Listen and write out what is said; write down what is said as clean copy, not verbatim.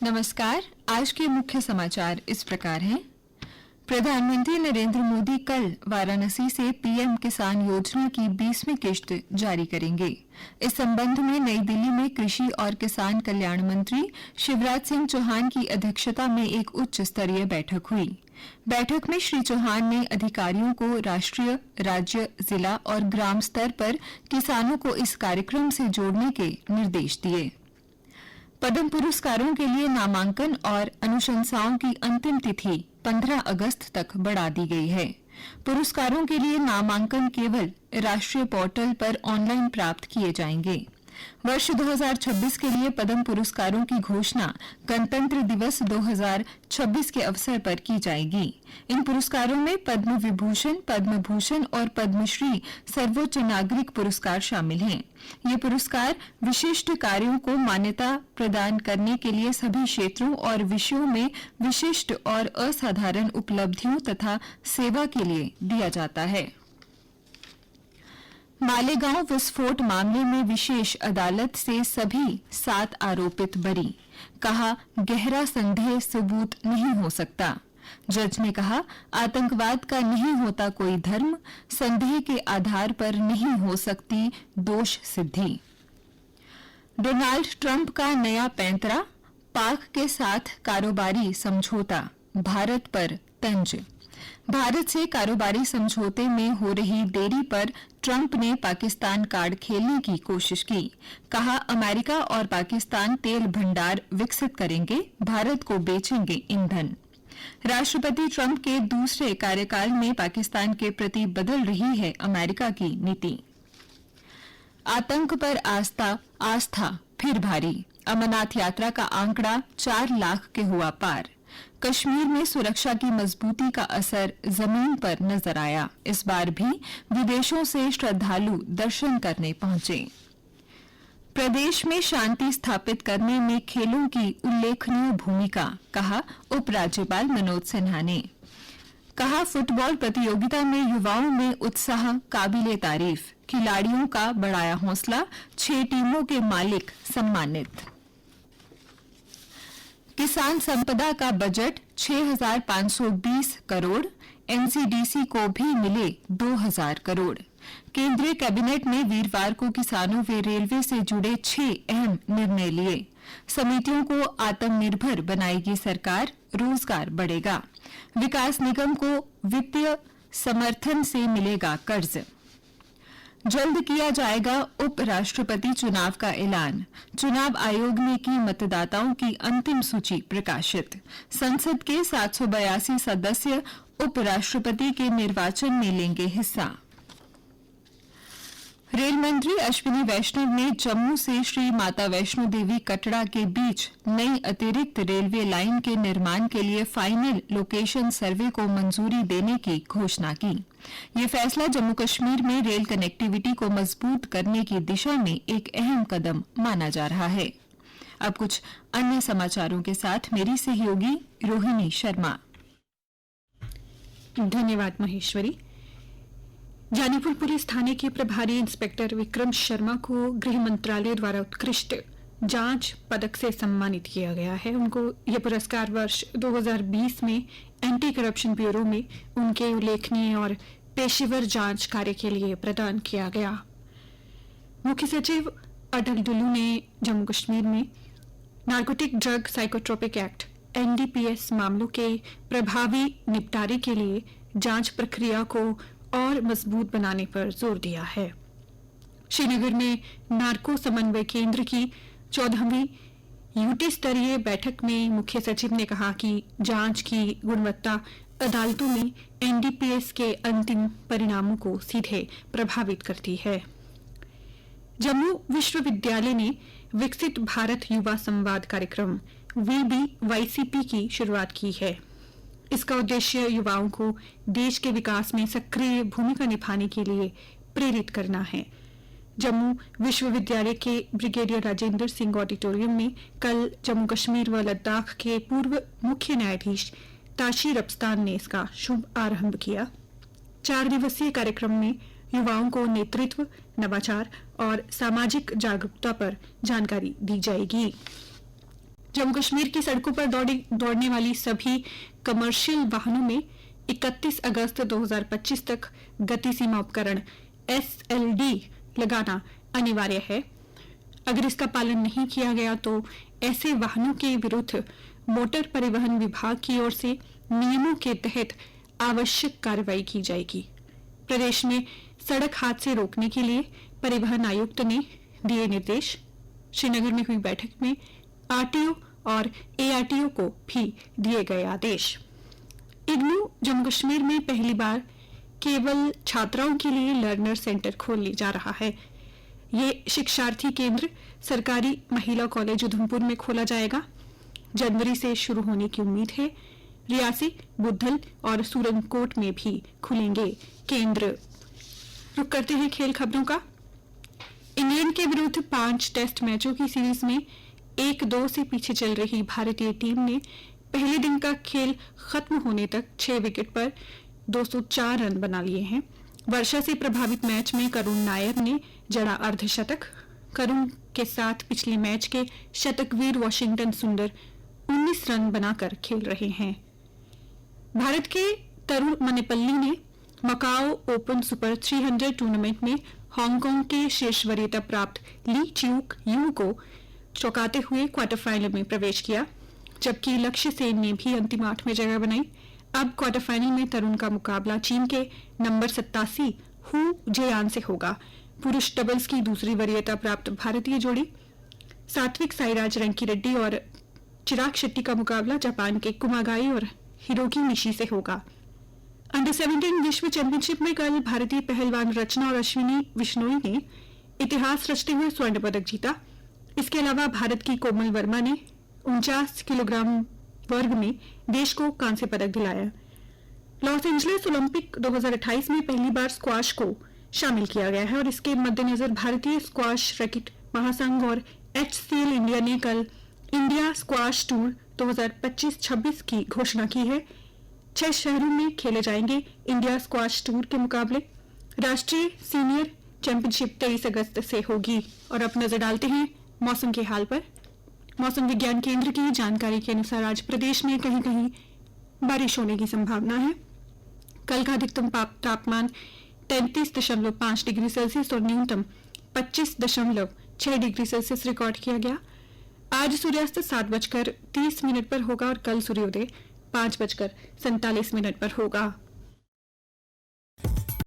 नमस्कार। आज के मुख्य समाचार इस प्रकार हैं। प्रधानमंत्री नरेंद्र मोदी कल वाराणसी से पीएम किसान योजना की 20वीं किश्त जारी करेंगे। इस संबंध में नई दिल्ली में कृषि और किसान कल्याण मंत्री शिवराज सिंह चौहान की अध्यक्षता में एक उच्च स्तरीय बैठक हुई। बैठक में श्री चौहान ने अधिकारियों को राष्ट्रीय, राज्य, जिला और ग्राम स्तर पर किसानों को इस कार्यक्रम से जोड़ने के निर्देश दिए। पद्म पुरस्कारों के लिए नामांकन और अनुशंसाओं की अंतिम तिथि 15 अगस्त तक बढ़ा दी गई है। पुरस्कारों के लिए नामांकन केवल राष्ट्रीय पोर्टल पर ऑनलाइन प्राप्त किए जाएंगे। वर्ष 2026 के लिए पद्म पुरस्कारों की घोषणा गणतंत्र दिवस 2026 के अवसर पर की जाएगी। इन पुरस्कारों में पद्म विभूषण, पद्म भूषण और पद्मश्री सर्वोच्च नागरिक पुरस्कार शामिल हैं। ये पुरस्कार विशिष्ट कार्यों को मान्यता प्रदान करने के लिए सभी क्षेत्रों और विषयों में विशिष्ट और असाधारण उपलब्धियों तथा सेवा के लिए दिया जाता है। मालेगांव विस्फोट मामले में विशेष अदालत से सभी 7 आरोपित बरी। कहा, गहरा संदेह सबूत नहीं हो सकता। जज ने कहा, आतंकवाद का नहीं होता कोई धर्म, संदेह के आधार पर नहीं हो सकती दोष सिद्धि। डोनाल्ड ट्रंप का नया पैंतरा, पाक के साथ कारोबारी समझौता, भारत पर तंज। भारत से कारोबारी समझौते में हो रही देरी पर ट्रंप ने पाकिस्तान कार्ड खेलने की कोशिश की। कहा, अमेरिका और पाकिस्तान तेल भंडार विकसित करेंगे, भारत को बेचेंगे ईंधन। राष्ट्रपति ट्रंप के दूसरे कार्यकाल में पाकिस्तान के प्रति बदल रही है अमेरिका की नीति। आतंक पर आस्था फिर भारी। अमरनाथ यात्रा का आंकड़ा 4 लाख के हुआ पार। कश्मीर में सुरक्षा की मजबूती का असर जमीन पर नजर आया। इस बार भी विदेशों से श्रद्धालु दर्शन करने पहुंचे। प्रदेश में शांति स्थापित करने में खेलों की उल्लेखनीय भूमिका, कहा उपराज्यपाल मनोज सिन्हा ने। कहा, फुटबॉल प्रतियोगिता में युवाओं में उत्साह काबिले तारीफ। खिलाड़ियों का बढ़ाया हौसला, 6 टीमों के मालिक सम्मानित। किसान संपदा का बजट 6,520 करोड़, एनसीडीसी को भी मिले 2,000 करोड़। केंद्रीय कैबिनेट ने वीरवार को किसानों व रेलवे से जुड़े 6 अहम निर्णय लिए। समितियों को आत्मनिर्भर बनाएगी सरकार, रोजगार बढ़ेगा। विकास निगम को वित्तीय समर्थन से मिलेगा कर्ज। जल्द किया जाएगा उपराष्ट्रपति चुनाव का ऐलान। चुनाव आयोग ने की मतदाताओं की अंतिम सूची प्रकाशित। संसद के 782 सदस्य उपराष्ट्रपति के निर्वाचन में लेंगे हिस्सा। रेल मंत्री अश्विनी वैष्णव ने जम्मू से श्री माता वैष्णो देवी कटरा के बीच नई अतिरिक्त रेलवे लाइन के निर्माण के लिए फाइनल लोकेशन सर्वे को मंजूरी देने की घोषणा की। ये फैसला जम्मू कश्मीर में रेल कनेक्टिविटी को मजबूत करने की दिशा में एक अहम कदम माना जा रहा है। अब कुछ अन्य समाचारों के साथ मेरी सहयोगी रोहिणी शर्मा। धन्यवाद महेश्वरी। जानीपुर पुलिस थाने के प्रभारी इंस्पेक्टर विक्रम शर्मा को गृह मंत्रालय द्वारा उत्कृष्ट जांच पदक से सम्मानित किया गया है। उनको यह पुरस्कार वर्ष 2020 में एंटी करप्शन ब्यूरो में उनके उल्लेखनीय और पेशेवर जांच कार्य के लिए प्रदान किया गया। मुख्य सचिव अटल डुल्लू ने जम्मू कश्मीर में narcotic drug psychotropic act NDPS मामलों के प्रभावी निपटारे के लिए जांच प्रक्रिया को और मजबूत बनाने पर जोर दिया है। श्रीनगर में नार्को समन्वय केंद्र की 14वीं यूटी स्तरीय बैठक में मुख्य सचिव ने कहा कि जांच की गुणवत्ता अदालतों में एनडीपीएस के अंतिम परिणामों को सीधे प्रभावित करती है। जम्मू विश्वविद्यालय ने विकसित भारत युवा संवाद कार्यक्रम VBYCP की शुरुआत की है। इसका उद्देश्य युवाओं को देश के विकास में सक्रिय भूमिका निभाने के लिए प्रेरित करना है। जम्मू विश्वविद्यालय के ब्रिगेडियर राजेंद्र सिंह ऑडिटोरियम में कल जम्मू कश्मीर व लद्दाख के पूर्व मुख्य न्यायाधीश ताशी रब्स्तान ने इसका शुभ आरंभ किया। 4 दिवसीय कार्यक्रम में युवाओं को नेतृत्व, नवाचार और सामाजिक जागरूकता पर जानकारी दी जाएगी। जम्मू कश्मीर की सड़कों पर दौड़ने वाली सभी कमर्शियल वाहनों में 31 अगस्त 2025 तक गति सीमा उपकरण SLD लगाना अनिवार्य है। अगर इसका पालन नहीं किया गया तो ऐसे वाहनों के विरुद्ध मोटर परिवहन विभाग की ओर से नियमों के तहत आवश्यक कार्रवाई की जाएगी। प्रदेश में सड़क हादसे रोकने के लिए परिवहन आयुक्त ने दिए निर्देश। श्रीनगर में हुई बैठक में RTO और ARTO को भी दिए गए आदेश। इग्नू जम्मू कश्मीर में पहली बार केवल छात्राओं के लिए लर्नर सेंटर खोलने जा रहा है। ये शिक्षार्थी केंद्र सरकारी महिला कॉलेज उधमपुर में खोला जाएगा। जनवरी से शुरू होने की उम्मीद है। रियासी, बुद्धल और सूरनकोट में भी खुलेंगे केंद्र। रुक करते हैं खेल खबरों का। इंग्लैंड के विरुद्ध 5 टेस्ट मैचों की सीरीज में 1-2 से पीछे चल रही भारतीय टीम ने पहले दिन का खेल खत्म होने तक 6 विकेट पर 204 रन बना लिए हैं। वर्षा से प्रभावित मैच में करुण नायर ने जड़ा अर्धशतक। करुण के साथ पिछले मैच के शतकवीर वॉशिंगटन सुंदर 19 रन बनाकर खेल रहे हैं। भारत के तरुण मनेपल्ली ने मकाओ ओपन सुपर 300 टूर्नामेंट में हांगकांग के शीर्ष वरीयता प्राप्त ली च्यूक यू को चौंकाते हुए क्वार्टर फाइनल में प्रवेश किया, जबकि लक्ष्य सेन ने भी अंतिम 8 में जगह बनाई। अब क्वार्टर फाइनल में तरुण का मुकाबला चीन के नंबर 87 हु जेयान से होगा। पुरुष डबल्स की दूसरी वरीयता प्राप्त भारतीय जोड़ी सात्विक साईराज रंकीरेड्डी और चिराग शेट्टी का मुकाबला जापान के कुमागाई और हिरोकी निशी से होगा। अंडर 17 विश्व चैंपियनशिप में कल भारतीय पहलवान रचना और अश्विनी विश्नोई ने इतिहास रचते हुए स्वर्ण पदक जीता। इसके अलावा भारत की कोमल वर्मा ने 49 किलोग्राम वर्ग में देश को कांस्य पदक दिलाया। लॉस एंजलिस ओलंपिक 2028 में पहली बार स्क्वाश को शामिल किया गया है और इसके मद्देनजर भारतीय स्क्वाश रैकेट महासंघ और HCL इंडिया ने कल इंडिया स्क्वाश टूर 2025-26 की घोषणा की है। 6 शहरों में खेले जाएंगे इंडिया स्क्वाश टूर के मुकाबले। राष्ट्रीय सीनियर चैंपियनशिप 23 अगस्त से होगी। और अब नजर डालते हैं मौसम के हाल पर। मौसम विज्ञान केंद्र की जानकारी के अनुसार आज प्रदेश में कहीं कहीं बारिश होने की संभावना है। कल का अधिकतम तापमान 33.5 डिग्री सेल्सियस और न्यूनतम 25.6 डिग्री सेल्सियस रिकॉर्ड किया गया। आज सूर्यास्त 7:30 पर होगा और कल सूर्योदय 5:47 पर होगा।